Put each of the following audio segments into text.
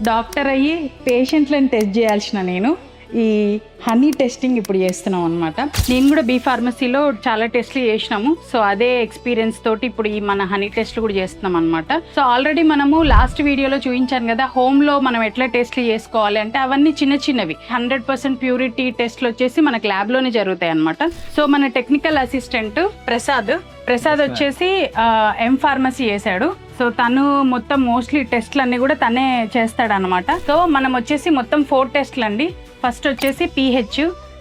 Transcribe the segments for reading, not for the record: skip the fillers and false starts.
Doctor అయ్యి పేషెంట్లను test చేయాల్సిన నేను ఈ హనీ టెస్టింగ్ ఇప్పుడు చేస్తున్నాం అనమాట. నేను కూడా బీ ఫార్మసీలో చాలా టెస్ట్లు చేసినాము. సో అదే ఎక్స్పీరియన్స్ తోటి ఇప్పుడు ఈ మన హనీ టెస్ట్లు కూడా చేస్తున్నాం అనమాట. సో ఆల్రెడీ మనము లాస్ట్ వీడియోలో చూపించాను కదా, హోమ్లో మనం ఎట్లా టెస్ట్లు చేసుకోవాలి అంటే అవన్నీ చిన్న చిన్నవి. 100% ప్యూరిటీ టెస్ట్లు వచ్చేసి మనకు ల్యాబ్లోనే జరుగుతాయి అనమాట. సో మన టెక్నికల్ అసిస్టెంట్ ప్రసాద్ వచ్చేసి ఎం ఫార్మసీ చేశాడు. సో తను మొత్తం మోస్ట్లీ టెస్ట్లు అన్ని కూడా తనే చేస్తాడు అనమాట. సో మనం వచ్చేసి మొత్తం 4 టెస్ట్లు అండి. ఫస్ట్ వచ్చేసి pH,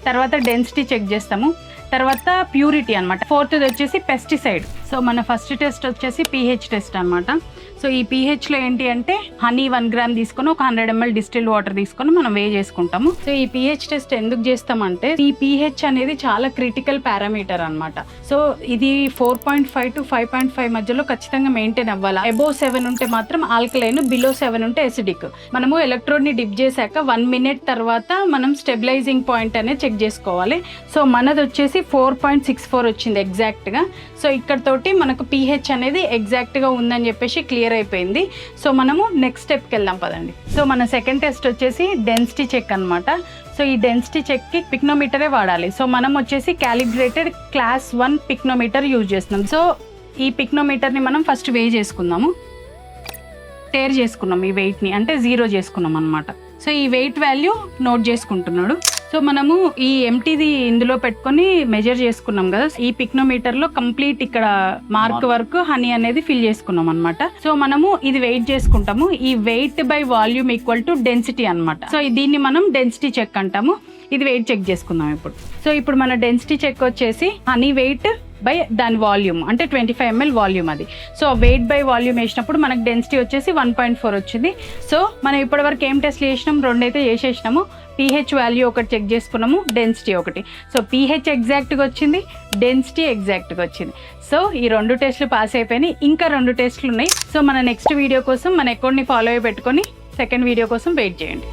తర్వాత డెన్సిటీ చెక్ చేస్తాము, తర్వాత ప్యూరిటీ అనమాట. 4th వచ్చేసి పెస్టిసైడ్. సో మన ఫస్ట్ టెస్ట్ వచ్చేసి pH టెస్ట్ అనమాట. సో ఈ pHలో ఏంటి అంటే హనీ 1 గ్రామ్ తీసుకొని ఒక 100 ml డిస్టిల్డ్ వాటర్ తీసుకొని మనం వే చేసుకుంటాము. సో ఈ pH టెస్ట్ ఎందుకు చేస్తామంటే ఈ pH అనేది చాలా క్రిటికల్ పారామీటర్ అనమాట. సో ఇది 4.5 to 5.5 మధ్యలో ఖచ్చితంగా మెయింటైన్ అవ్వాలి. అబోవ్ 7 ఉంటే మాత్రం ఆల్కలైన్, బిలో 7 ఉంటే ఎసిడిక్. మనము ఎలక్ట్రోడ్ ని డిప్ చేశాక 1 minute తర్వాత మనం స్టెబిలైజింగ్ పాయింట్ అనేది చెక్ చేసుకోవాలి. సో మనది వచ్చేసి 4.64 వచ్చింది ఎగ్జాక్ట్ గా. సో ఇక్కడ తోటి మనకు pH అనేది ఎగ్జాక్ట్ గా ఉందని చెప్పేసి క్లియర్ అయిపోయింది. సో మనము నెక్స్ట్ స్టెప్కి వెళ్దాం పదండి. సో మన సెకండ్ టెస్ట్ వచ్చేసి డెన్సిటీ చెక్ అనమాట. సో ఈ డెన్సిటీ చెక్కి పిక్నోమీటరే వాడాలి. సో మనం వచ్చేసి క్యాలిబ్రేటెడ్ క్లాస్ 1 పిక్నోమీటర్ యూజ్ చేస్తున్నాం. సో ఈ పిక్నోమీటర్ని మనం ఫస్ట్ వే చేసుకుందాము. టేర్ చేసుకున్నాం ఈ వెయిట్ని, అంటే 0 చేసుకున్నాం అనమాట. సో ఈ వెయిట్ వాల్యూ నోట్ చేసుకుంటున్నాడు. సో మనము ఈ ఎంటీది ఇందులో పెట్టుకొని మెజర్ చేసుకున్నాం కదా, ఈ పిక్నోమీటర్లో కంప్లీట్ ఇక్కడ మార్క్ వరకు హనీ అనేది ఫిల్ చేసుకున్నాం అనమాట. సో మనము ఇది వెయిట్ చేసుకుంటాము. ఈ weight by volume equal to density అనమాట. సో దీన్ని మనం డెన్సిటీ చెక్ అంటాము. ఇది వెయిట్ చెక్ చేసుకుందాం ఇప్పుడు. సో ఇప్పుడు మన డెన్సిటీ చెక్ వచ్చేసి హనీ వెయిట్ బై దాని వాల్యూమ్, అంటే 25 ml వాల్యూమ్ అది. సో వెయిట్ బై వాల్యూమ్ వేసినప్పుడు మనకు డెన్సిటీ వచ్చేసి 1.4 వచ్చింది. సో మనం ఇప్పటివరకు ఏం టెస్ట్ చేసినాం, 2 అయితే చేసేసినాము. pH వాల్యూ ఒకటి చెక్ చేసుకున్నాము, డెన్సిటీ ఒకటి. సో pH ఎగ్జాక్ట్గా వచ్చింది, డెన్సిటీ ఎగ్జాక్ట్గా వచ్చింది. సో ఈ 2 టెస్టులు పాస్ అయిపోయినాయి. ఇంకా 2 టెస్టులు ఉన్నాయి. సో మన నెక్స్ట్ వీడియో కోసం మన అకౌంట్ని ఫాలో అయ్యి పెట్టుకొని సెకండ్ వీడియో కోసం వెయిట్ చేయండి.